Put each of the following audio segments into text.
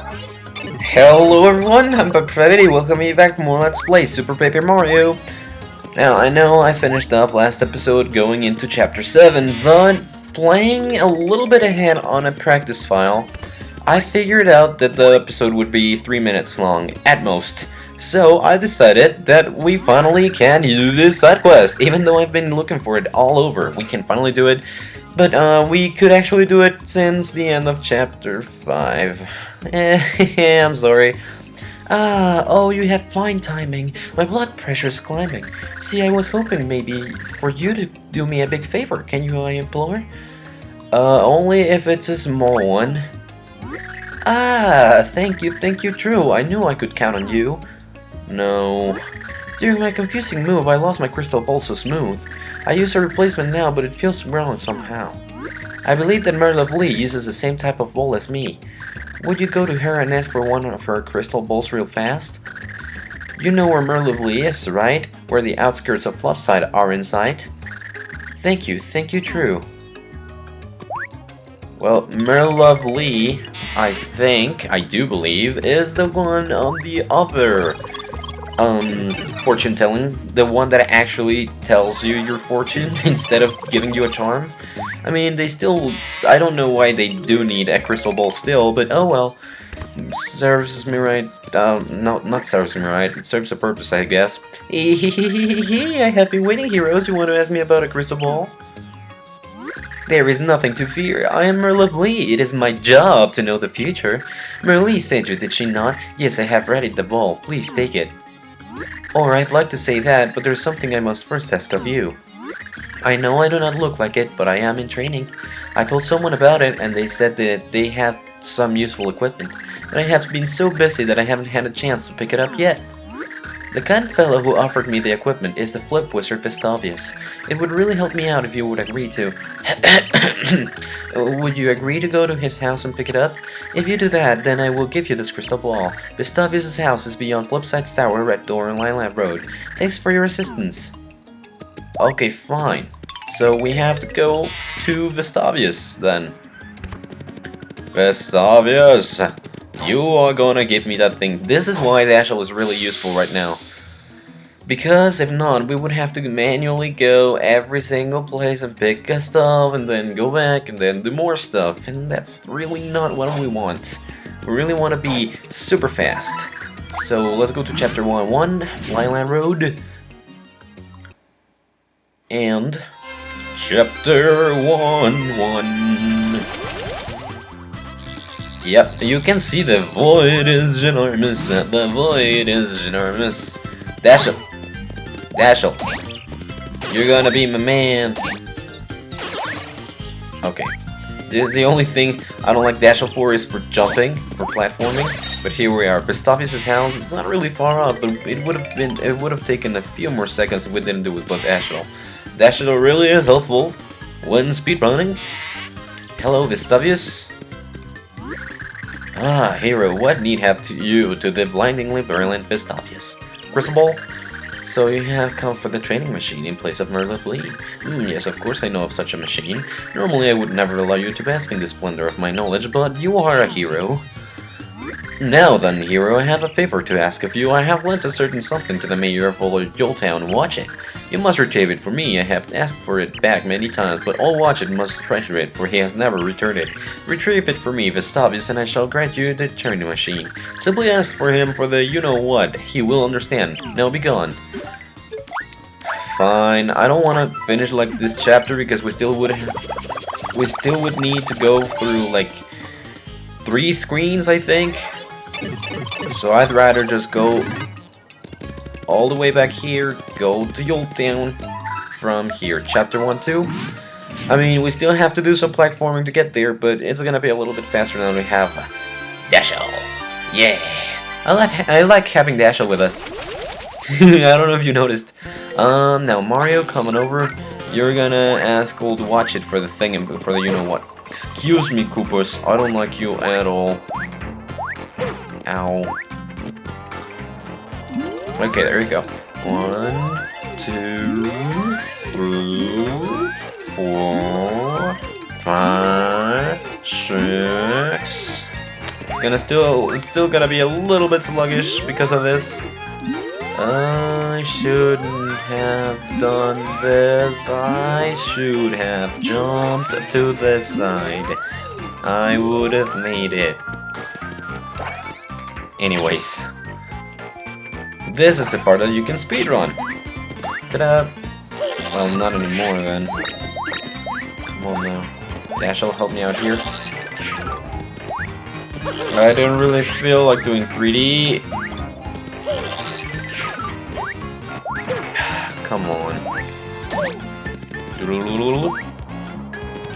Hello everyone, I'm Pepperfetti, welcoming you back for more Let's Play Super Paper Mario. Now, I know I finished up last episode going into Chapter 7, but playing a little bit ahead on a practice file, I figured out that the episode would be 3 minutes long, at most. So I decided that we finally can do this side quest, even though I've been looking for it all over. We can finally do it, but we could actually do it since the end of Chapter 5. I'm sorry. Oh, you have fine timing. My blood pressure's climbing. See, I was hoping maybe for you to do me a big favor. Can you, I implore? Only if it's a small one. Thank you, true. I knew I could count on you. No. During my confusing move, I lost my crystal ball so smooth. I use a replacement now, but it feels wrong somehow. I believe that Merle uses the same type of ball as me. Would you go to her and ask for one of her crystal balls real fast? You know where Merle is, right? Where the outskirts of Flopside are in sight? Thank you, true. Well, Merle, I do believe, is the one on the other fortune telling, the one that actually tells you your fortune instead of giving you a charm. I mean, I don't know why they do need a crystal ball still, but oh well. Serves me right. No, not serves me right. It serves a purpose, I guess. I have been waiting, heroes. You want to ask me about a crystal ball? There is nothing to fear. I am Merle. It is my job to know the future. Merle sent you, did she not? Yes, I have readied the ball. Please take it. Or I'd like to say that, but there's something I must first ask of you. I know I do not look like it, but I am in training. I told someone about it, and they said that they had some useful equipment, but I have been so busy that I haven't had a chance to pick it up yet. The kind fellow who offered me the equipment is the flip wizard Gustavius. It would really help me out if you would agree to. Would you agree to go to his house and pick it up? If you do that, then I will give you this crystal ball. Gustavius' house is beyond Flipside's Tower, Red Door, and Lilac Road. Thanks for your assistance. Okay, fine. So we have to go to Gustavius then. Gustavius! You are gonna give me that thing. This is why the Ashel is really useful right now. Because if not, we would have to manually go every single place and pick a stuff and then go back and then do more stuff. And that's really not what we want. We really want to be super fast. So let's go to Chapter 1-1, Lilac Road. And Chapter 1-1. Yep, you can see the void is enormous. The void is enormous. Dashel. Dashel. You're gonna be my man. Okay. This is the only thing I don't like Dashel for is for jumping, for platforming. But here we are. Gustavius' house. It's not really far up, but it would have taken a few more seconds if we didn't do it with Dashel. Dashel really is helpful when speedrunning. Hello, Gustavius. Ah, hero, what need have you to the blindingly brilliant Gustavius? Crystal ball? So you have come for the training machine in place of Merle. Yes, of course I know of such a machine. Normally I would never allow you to bask in the splendor of my knowledge, but you are a hero. Now then, hero, I have a favor to ask of you. I have lent a certain something to the mayor of Town. Watch it. You must retrieve it for me. I have asked for it back many times, but all watch it must treasure it, for he has never returned it. Retrieve it for me, Gustavius, and I shall grant you the turning machine. Simply ask for him for the you-know-what. He will understand. Now be gone. Fine. I don't want to finish like this chapter because we still would need to go through like 3 screens, I think. So I'd rather just go all the way back here, go to Town from here. Chapter 1-2. I mean, we still have to do some platforming to get there, but it's gonna be a little bit faster now that we have Dashel. Yeah, I like having Dashel with us. I don't know if you noticed. Now Mario coming over. You're gonna ask old Watch It for the thing and for the you-know-what. Excuse me, Koopas. I don't like you at all. Ow. Okay, there you go. 1, 2, 3, 4, 5, 6. It's it's still gonna be a little bit sluggish because of this. I shouldn't have done this. I should have jumped to this side. I would have made it. Anyways, this is the part that you can speedrun. Ta-da! Well, not anymore then. Come on now. Dash will help me out here. I don't really feel like doing 3D. Come on.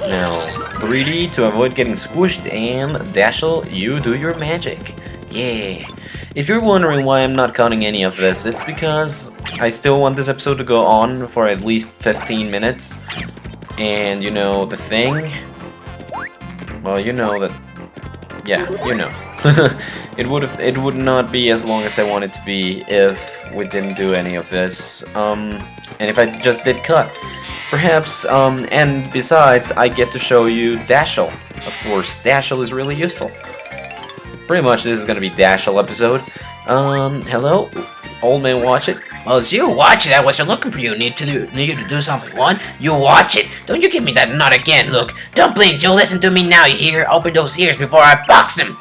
Now, 3D to avoid getting squished, and Dashel, you do your magic. Yeah. If you're wondering why I'm not cutting any of this, it's because I still want this episode to go on for at least 15 minutes. And you know, the thing... Well, you know that... Yeah, you know. It would not be as long as I want it to be if we didn't do any of this. And if I just did cut. Perhaps, and besides, I get to show you Dashel. Of course, Dashel is really useful. Pretty much this is gonna be Dashel episode. Hello? Old man, watch it. Well, it's you. Watch it. I wasn't looking for you. Need you to do something. What? You watch it. Don't you give me that nut again. Look, don't blink. Joe, listen to me now. You hear? Open those ears before I box him.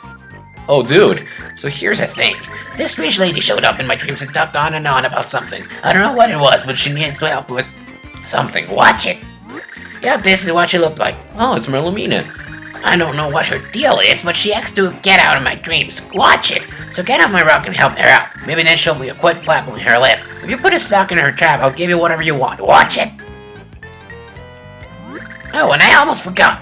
Oh, dude. So here's the thing. This strange lady showed up in my dreams and talked on and on about something. I don't know what it was, but she needs help with something. Watch it. Yeah, this is what she looked like. Oh, it's Merlumina. I don't know what her deal is, but she asks to get out of my dreams. Watch it! So get off my rock and help her out. Maybe then she'll quit flapping her lip. If you put a sock in her trap, I'll give you whatever you want. Watch it! Oh, and I almost forgot.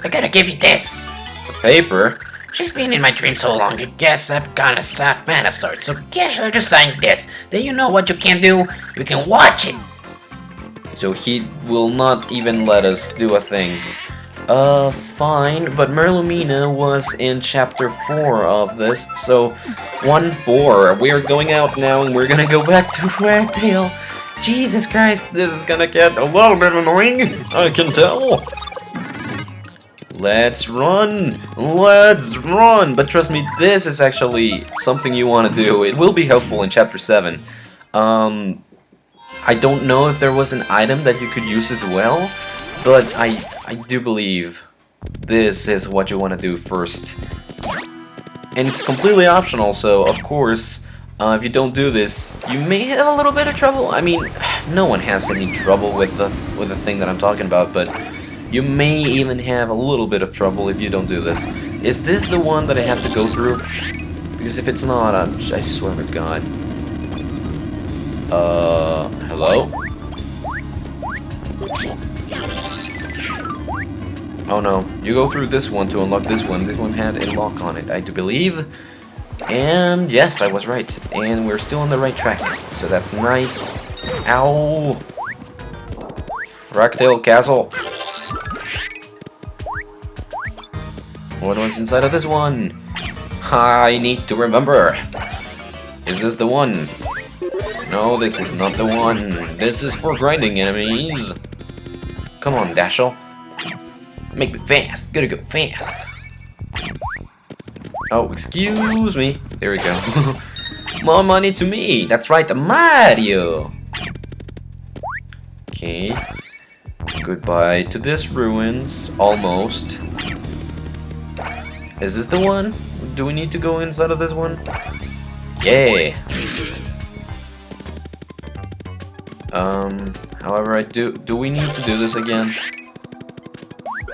I gotta give you this. The paper? She's been in my dreams so long, I guess I've got a sad fan of sorts. So get her to sign this. Then you know what you can do? You can watch it. So he will not even let us do a thing. Fine, but Merlumina was in chapter 4 of this, so 1-4. We're going out now and we're gonna go back to Rockdale. Jesus Christ, this is gonna get a little bit annoying, I can tell. Let's run! Let's run! But trust me, this is actually something you want to do. It will be helpful in chapter 7. I don't know if there was an item that you could use as well, but I do believe this is what you want to do first. And it's completely optional, so of course, if you don't do this, you may have a little bit of trouble. I mean, no one has any trouble with the thing that I'm talking about, but you may even have a little bit of trouble if you don't do this. Is this the one that I have to go through? Because if it's not, I swear to God. Hello? Oh no, you go through this one to unlock this one. This one had a lock on it, I do believe. And yes, I was right. And we're still on the right track. So that's nice. Ow! Rockdale Castle. What was inside of this one? I need to remember. Is this the one? No, this is not the one. This is for grinding enemies. Come on, Dashel. Make me fast. Gotta go fast. Oh, excuse me. There we go. More money to me. That's right, Mario. Okay. Goodbye to this ruins. Almost. Is this the one? Do we need to go inside of this one? Yeah. However, do we need to do this again?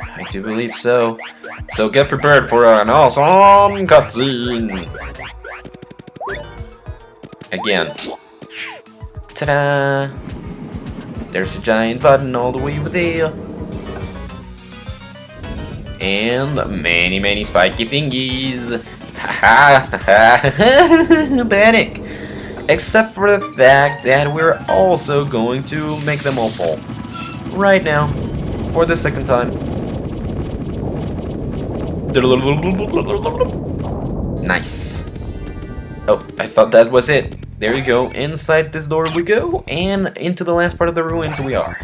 I do believe so. So get prepared for an awesome cutscene! Again. Ta-da! There's a giant button all the way over there. And many, many spiky thingies. Ha ha ha! Panic! Except for the fact that we're also going to make them all fall. Right now. For the second time. Nice. Oh, I thought that was it. There you go. Inside this door we go. And into the last part of the ruins we are.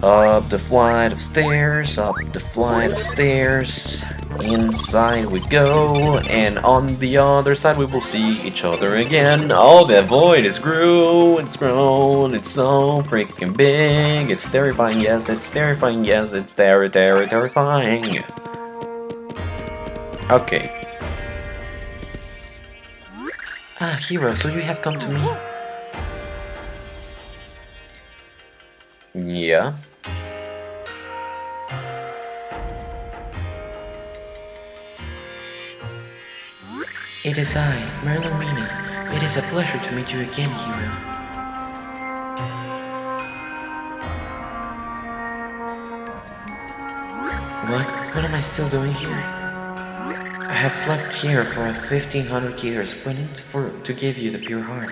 Up the flight of stairs. Up the flight of stairs. Inside we go, and on the other side we will see each other again. Oh, that void is grew, it's grown, it's so freaking big. It's terrifying, yes, it's terrifying, yes, it's terrifying. Okay. Ah, hero, so you have come to me? Yeah. It is I, Merlomina. It is a pleasure to meet you again, hero. What am I still doing here? I had slept here for 1500 years, waiting to give you the pure heart.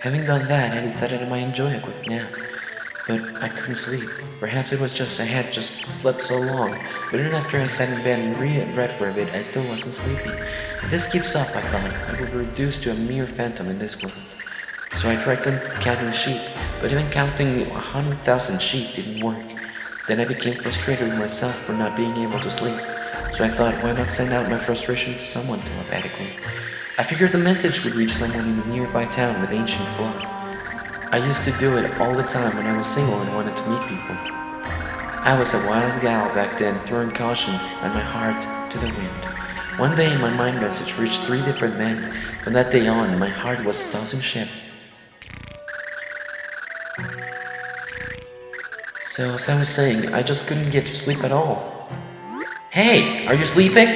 Having done that, I decided I might enjoy a quick nap. But I couldn't sleep. Perhaps it was just I had just slept so long. But even after I sat in bed and read for a bit, I still wasn't sleepy. If this keeps up, I thought, I would be reduced to a mere phantom in this world. So I tried counting sheep, but even counting 100,000 sheep didn't work. Then I became frustrated with myself for not being able to sleep. So I thought, why not send out my frustration to someone telepathically? I figured the message would reach someone in a nearby town with ancient blood. I used to do it all the time when I was single and wanted to meet people. I was a wild gal back then, throwing caution and my heart to the wind. One day my mind message reached 3 different men. From that day on, my heart was a tossing ship. So as I was saying, I just couldn't get to sleep at all. Hey, are you sleeping?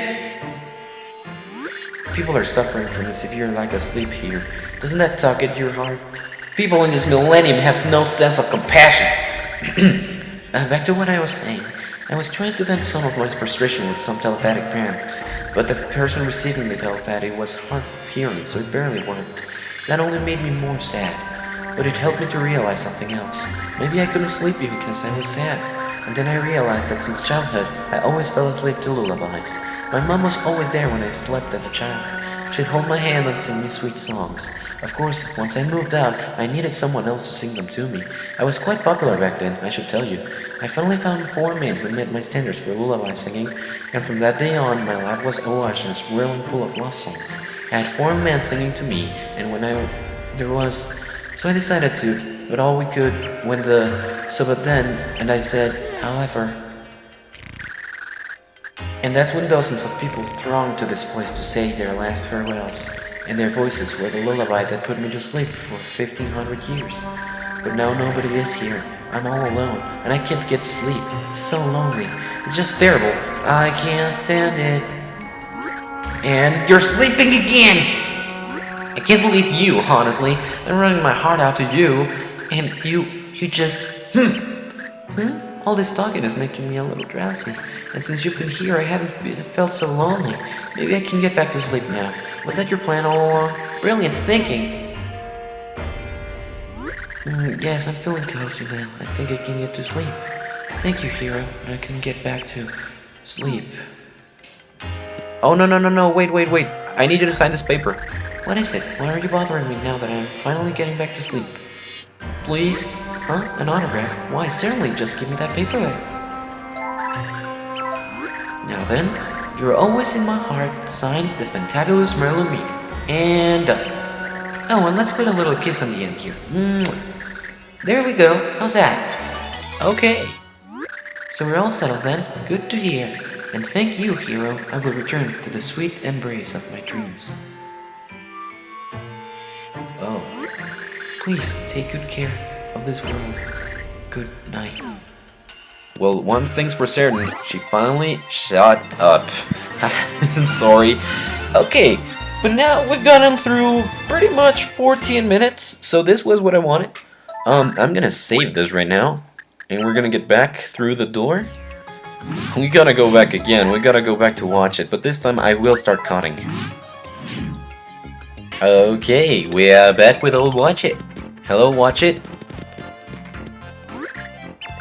People are suffering from a severe lack of sleep here. Doesn't that tug at your heart? People in this millennium have no sense of compassion. Back to what I was saying. I was trying to vent some of my frustration with some telepathic parents, but the person receiving the telepathy was hard of hearing, so it barely worked. That only made me more sad, but it helped me to realize something else. Maybe I couldn't sleep because I was sad, and then I realized that since childhood, I always fell asleep to lullabies. My mom was always there when I slept as a child. She'd hold my hand and sing me sweet songs. Of course, once I moved out, I needed someone else to sing them to me. I was quite popular back then, I should tell you. I finally found 4 men who met my standards for lullaby singing, and from that day on, my life was awash in a swirling pool of love songs. I had 4 men singing to me, and so I decided to, but all we could, and I said, however. And that's when dozens of people thronged to this place to say their last farewells. And their voices were the lullaby that put me to sleep for 1500 years. But now nobody is here. I'm all alone, and I can't get to sleep. It's so lonely. It's just terrible. I can't stand it. And you're sleeping again! I can't believe you, honestly. I'm running my heart out to you, and you just... All this talking is making me a little drowsy. And since you've been here, I haven't felt so lonely. Maybe I can get back to sleep now. Was that your plan all along? Brilliant thinking! Yes, I'm feeling cozy now. I think I can get to sleep. Thank you, hero. I can get back to sleep. Oh, no, wait. I need you to sign this paper. What is it? Why are you bothering me now that I'm finally getting back to sleep? Please? Huh? An autograph? Why, certainly, just give me that paper there. Now then, you're always in my heart, signed the fantabulous Merlomina. And done. Oh, and let's put a little kiss on the end here. There we go. How's that? Okay. So we're all settled then. Good to hear. And thank you, hero. I will return to the sweet embrace of my dreams. Oh. Please take good care of this world. Good night. Well, one thing's for certain, she finally shut up. I'm sorry. Okay, but now we've gotten through pretty much 14 minutes, so this was what I wanted. I'm gonna save this right now, and we're gonna get back through the door. We gotta go back again, we gotta go back to watch it, but this time I will start cutting. Okay, we are back with old Watch It. Hello, Watch It.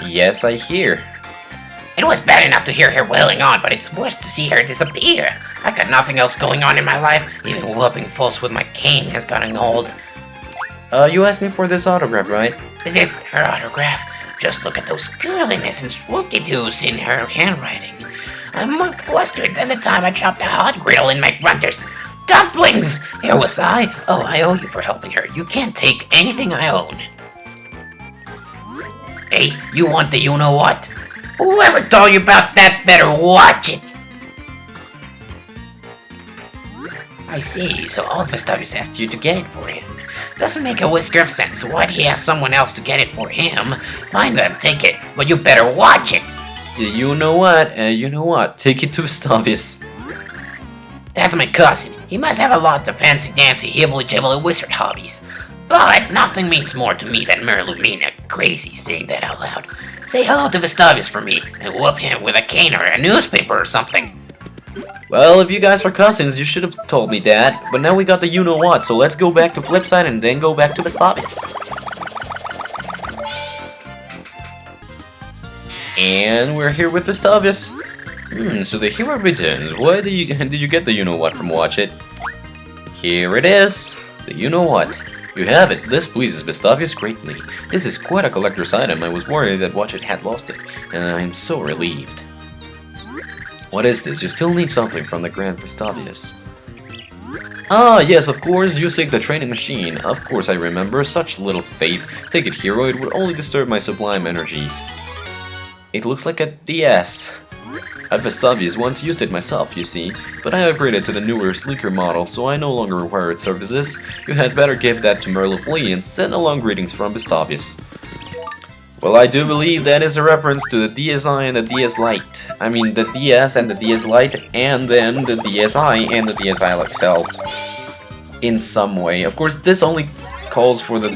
Yes, I hear. It was bad enough to hear her wailing on, but it's worse to see her disappear. I got nothing else going on in my life. Even whooping folks with my cane has gotten old. You asked me for this autograph, right? Is this her autograph? Just look at those girliness and swoop-de-doos in her handwriting. I'm more flustered than the time I dropped a hot griddle in my grunters. Dumplings! Here was I. Oh, I owe you for helping her. You can't take anything I own. Hey, you want the you-know-what? Whoever told you about that better watch it! I see, so all of the stuff he's asked you to get it for him. Doesn't make a whisker of sense. Why'd he ask someone else to get it for him? Fine, let him take it, but you better watch it! You know what? Take it to Vestavius. That's my cousin. He must have a lot of fancy-dancy, hibbly-jibbly wizard hobbies. But nothing means more to me than Merlumina crazy saying that out loud. Say hello to Vestavius for me, and whoop him with a cane or a newspaper or something. Well, if you guys are cousins, you should have told me that. But now we got the you-know-what, so let's go back to Flipside and then go back to Vestavius. And we're here with Vestavius. So the hero returns. Why did you get the you-know-what from Watch It? Here it is. The you-know-what. You have it. This pleases Vestavius greatly. This is quite a collector's item. I was worried that Watch It had lost it, and I am so relieved. What is this? You still need something from the Grand Vestavius. Ah, yes, of course, you seek the training machine. Of course I remember. Such little faith. Take it, hero. It would only disturb my sublime energies. It looks like a DS. At Vestavius once used it myself, you see, but I upgraded to the newer, sleeker model, so I no longer require its services. You had better give that to Merlin and send along greetings from Vestavius. Well, I do believe that is a reference to the DSi and the DS Lite. I mean, the DS and the DS Lite, and then the DSi and the DSi XL. In some way. Of course, this only calls for the...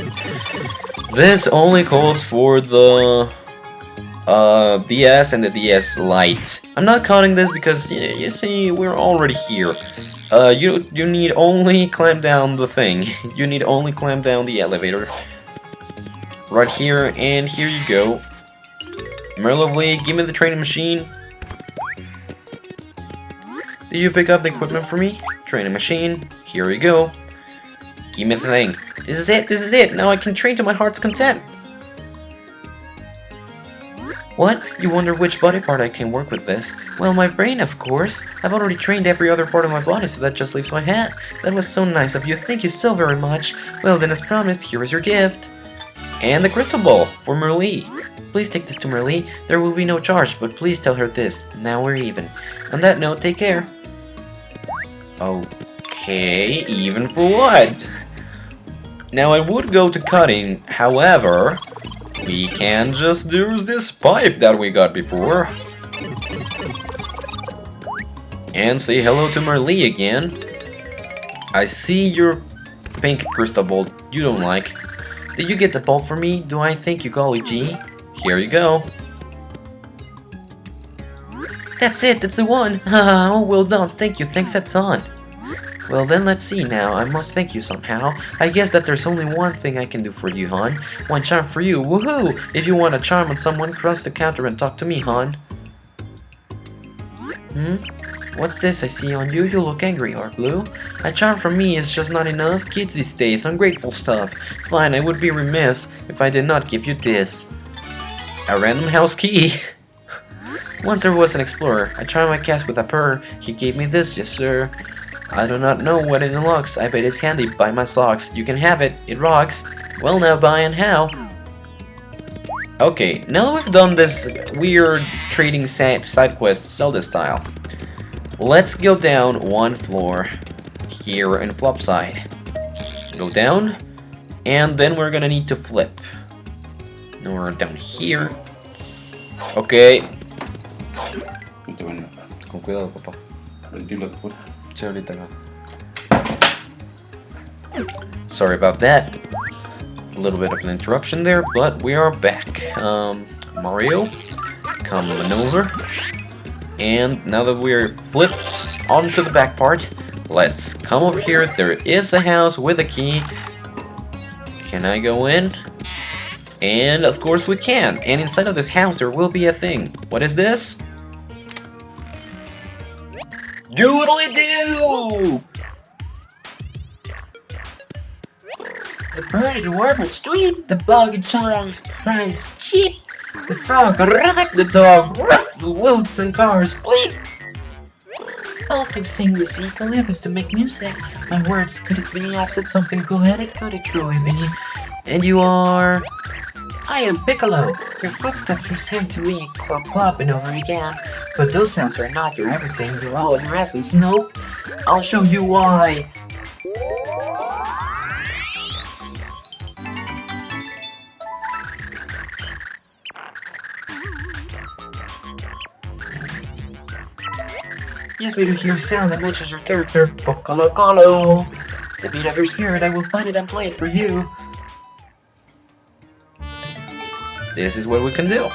DS and the DS Lite. I'm not counting this because, you see, we're already here. You need only clamp down the thing. You need only clamp down the elevator. Right here, and here you go. Merlovely, give me the training machine. Did you pick up the equipment for me? Training machine. Here we go. Give me the thing. This is it. Now I can train to my heart's content. What? You wonder which body part I can work with this? Well, my brain, of course. I've already trained every other part of my body, so that just leaves my head. That was so nice of you. Thank you so very much. Well, then, as promised, here is your gift. And the crystal ball for Merlee. Please take this to Merlee. There will be no charge, but please tell her this. Now we're even. On that note, take care. Okay, even for what? Now I would go to cutting, however, we can just use this pipe that we got before. And say hello to Merlee again. I see your pink crystal ball you don't like. Did you get the ball for me? Do I think you golly gee? Here you go. That's it, that's the one. Oh, well done, thank you, thanks a ton. Well then, let's see now, I must thank you somehow. I guess that there's only one thing I can do for you, hon. One charm for you, woohoo! If you want a charm on someone, cross the counter and talk to me, hon. What's this I see on you? You look angry, Heart Blue. A charm from me is just not enough. Kids these days, ungrateful stuff. Fine, I would be remiss if I did not give you this. A random house key. Once there was an explorer. I tried my cast with a purr. He gave me this, yes sir. I do not know what it unlocks. I bet it's handy. Buy my socks. You can have it. It rocks. Well now, buy and how? Okay, now that we've done this weird trading side quest Zelda style, let's go down one floor here in Flopside. Go down, and then we're gonna need to flip. Now we're down here. Okay. Con cuidado, papá. Sí, ahorita no. Sorry about that. A little bit of an interruption there, but we are back. Mario, come on over. And now that we're flipped onto the back part, let's come over here. There is a house with a key. Can I go in? And of course we can. And inside of this house there will be a thing. What is this? Doodly-doo! The bird in Warble Street, the bug in Chorong's price cheap. The frog, rabbit, the dog, ruff, the woods and cars, bleep. All things sing music, I live is to make music. My words, could it be? I've said something poetic, could it truly be? And you are... I am Piccolo. Your footsteps are saying to me, clop clopping over again. But those sounds are not your everything, you're all in your essence, nope. I'll show you why. Yes, we do hear a sound that matches your character, Piccolo Colo. The beat of your spirit, I will find it and play it for you. This is what we can do.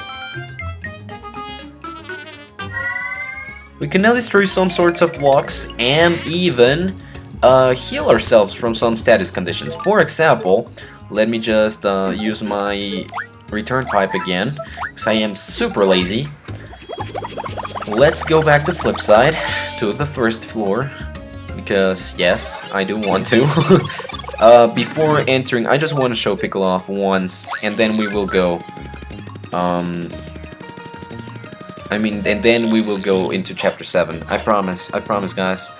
We can now destroy some sorts of blocks and even heal ourselves from some status conditions. For example, let me just use my return pipe again, because I am super lazy. Let's go back to Flipside, to the first floor, because yes, I do want to. Before entering, I just want to show Piccolo off once, and then we will go. And then we will go into Chapter 7. I promise, guys.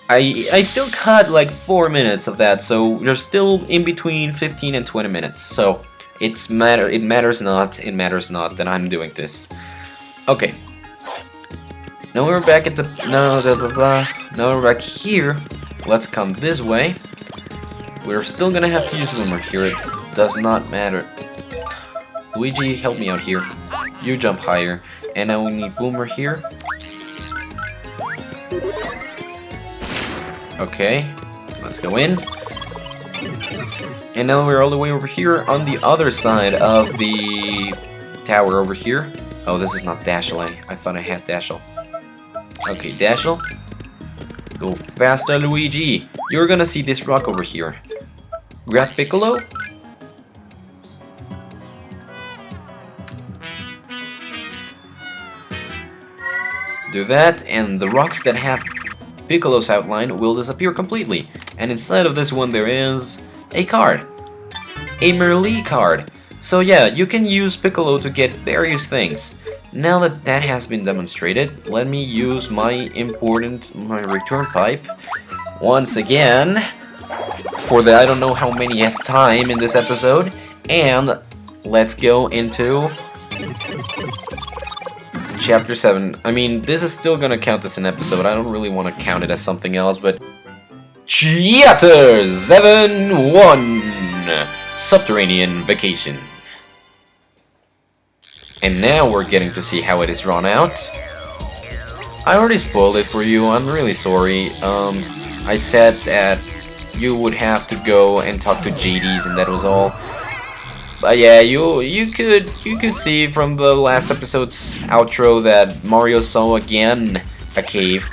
I still cut like 4 minutes of that, so you're still in between 15 and 20 minutes. So it matters not that I'm doing this. Okay. Now we're back at the now we're back here. Let's come this way. We're still gonna have to use Boomer here. It does not matter. Luigi, help me out here. You jump higher. And now we need Boomer here. Okay, let's go in. And now we're all the way over here on the other side of the tower over here. Oh, this is not Dashel. I thought I had Dashel. Okay, Dashel. Go faster, Luigi. You're gonna see this rock over here. Grab Piccolo. Do that, and the rocks that have Piccolo's outline will disappear completely. And inside of this one there is a card. A Merlee card. So yeah, you can use Piccolo to get various things. Now that that has been demonstrated, let me use my return pipe once again for the I don't know how many time in this episode, and let's go into Chapter 7. I mean, this is still gonna count as an episode. I don't really want to count it as something else, but Chapter 7-1 Subterranean Vacation. And now we're getting to see how it is drawn out. I already spoiled it for you, I'm really sorry. I said that you would have to go and talk to JDs and that was all. But yeah, you could see from the last episode's outro that Mario saw again a cave.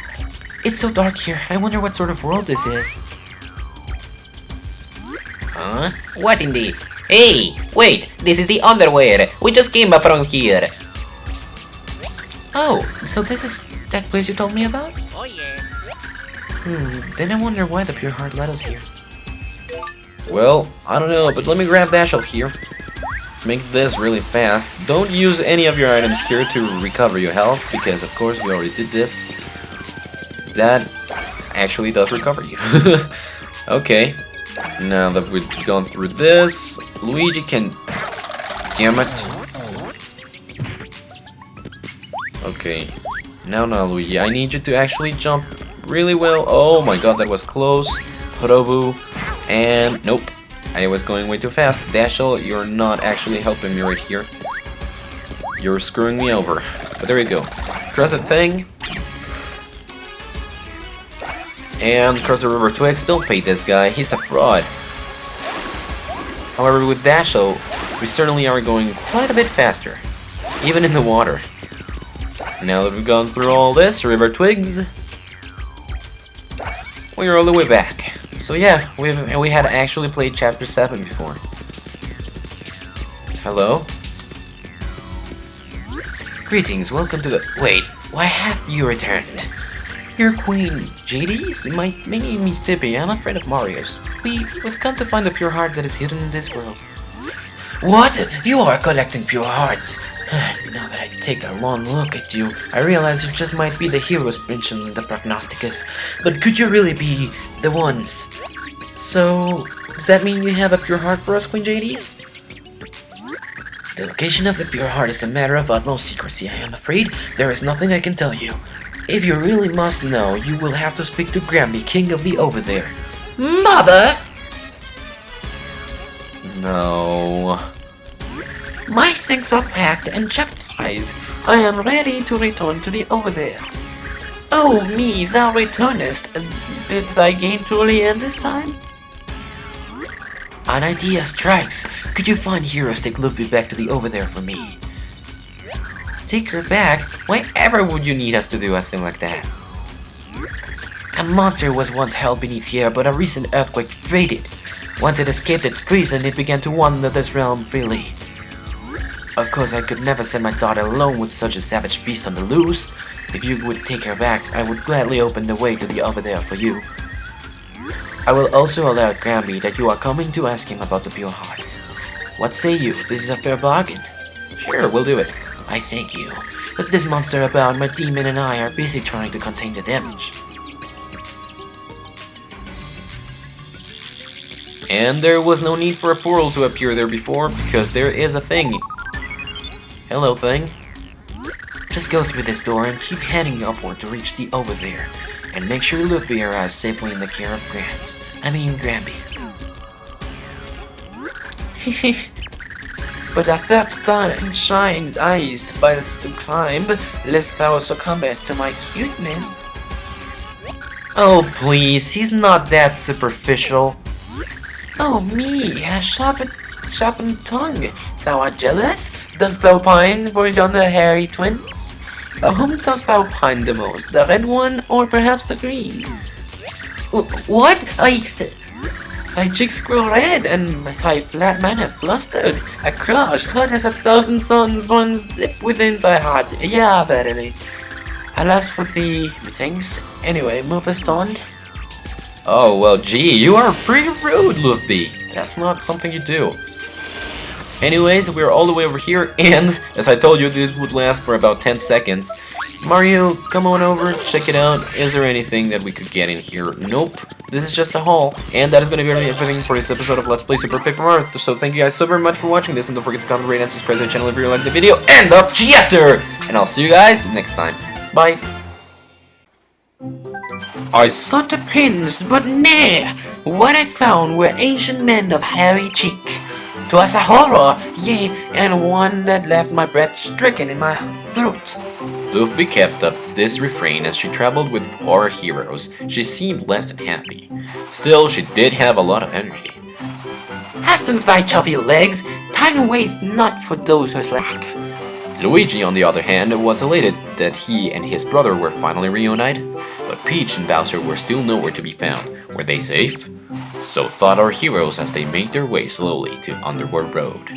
It's so dark here, I wonder what sort of world this is. Huh? What in the... Hey! Wait! This is the underwear! We just came up from here! Oh, so this is that place you told me about? Oh yeah. Then I wonder why the Pure Heart led us here. Well, I don't know, but let me grab Dashel here. Make this really fast. Don't use any of your items here to recover your health, because of course we already did this. That actually does recover you. Okay. Now that we've gone through this, Luigi can... Damn it. Okay. Now, Luigi, I need you to actually jump really well. Oh my god, that was close. Probu. And... Nope. I was going way too fast. Dashel, you're not actually helping me right here. You're screwing me over. But there you go. Cross that thing. And cross the river Twigs. Don't pay this guy. He's a fraud. However, with Dashel, we certainly are going quite a bit faster. Even in the water. Now that we've gone through all this, river Twigs, we're all the way back. So yeah, we had actually played Chapter 7 before. Hello? Greetings, welcome to the... Wait, why have you returned? Your queen, JD's? My name is Tippy, I'm a friend of Mario's. We've come to find the pure heart that is hidden in this world. What? You are collecting pure hearts. Now that I take a long look at you, I realize you just might be the heroes mentioned in the prognosticus. But could you really be the ones? So, does that mean you have a pure heart for us, Queen JDs? The location of the pure heart is a matter of utmost secrecy. I am afraid there is nothing I can tell you. If you really must know, you will have to speak to Grammy, king of the over there. Mother! No. My things are packed and checked twice. I am ready to return to the over there. Oh me, thou returnest. Did thy game truly end this time? An idea strikes. Could you find heroes take Luffy back to the over there for me? Take her back? Why ever would you need us to do a thing like that? A monster was once held beneath here, but a recent earthquake freed it. Once it escaped its prison, it began to wander this realm freely. Of course, I could never send my daughter alone with such a savage beast on the loose. If you would take her back, I would gladly open the way to the over there for you. I will also alert Grammy that you are coming to ask him about the pure heart. What say you? This is a fair bargain. Sure, we'll do it. I thank you. With this monster about, my demon and I are busy trying to contain the damage. And there was no need for a portal to appear there before, because there is a thing. Hello, thing. Just go through this door and keep heading upward to reach the over there. And make sure Luffy arrives safely in the care of Gramby. But a third star and shine eyes fails to climb, lest thou succumbest to my cuteness. Oh please, he's not that superficial. Oh me, a sharpened tongue. Thou art jealous? Dost thou pine for yonder hairy twins? For whom dost thou pine the most, the red one or perhaps the green? What? Thy cheeks grow red and thy flat manner flustered. A crush hot as 1,000 suns burns deep within thy heart. Yeah, verily. Alas for thee, methinks. Anyway, movest on. Oh, well, gee, you are pretty rude, Luffy. That's not something you do. Anyways, we're all the way over here, and as I told you, this would last for about 10 seconds. Mario, come on over, check it out. Is there anything that we could get in here? Nope. This is just a haul. And that is going to be everything for this episode of Let's Play Super Paper Mario. So thank you guys so very much for watching this, and don't forget to comment, rate, and subscribe to the channel if you liked the video. End of chapter! And I'll see you guys next time. Bye. I sought the pins, but nay, what I found were ancient men of hairy cheek. 'Twas a horror, yea, and one that left my breath stricken in my throat. Luffy kept up this refrain as she traveled with our heroes. She seemed less than happy. Still, she did have a lot of energy. Hasten thy choppy legs, time waits not for those who slack. Luigi, on the other hand, was elated that he and his brother were finally reunited. But Peach and Bowser were still nowhere to be found. Were they safe? So thought our heroes as they made their way slowly to Underworld Road.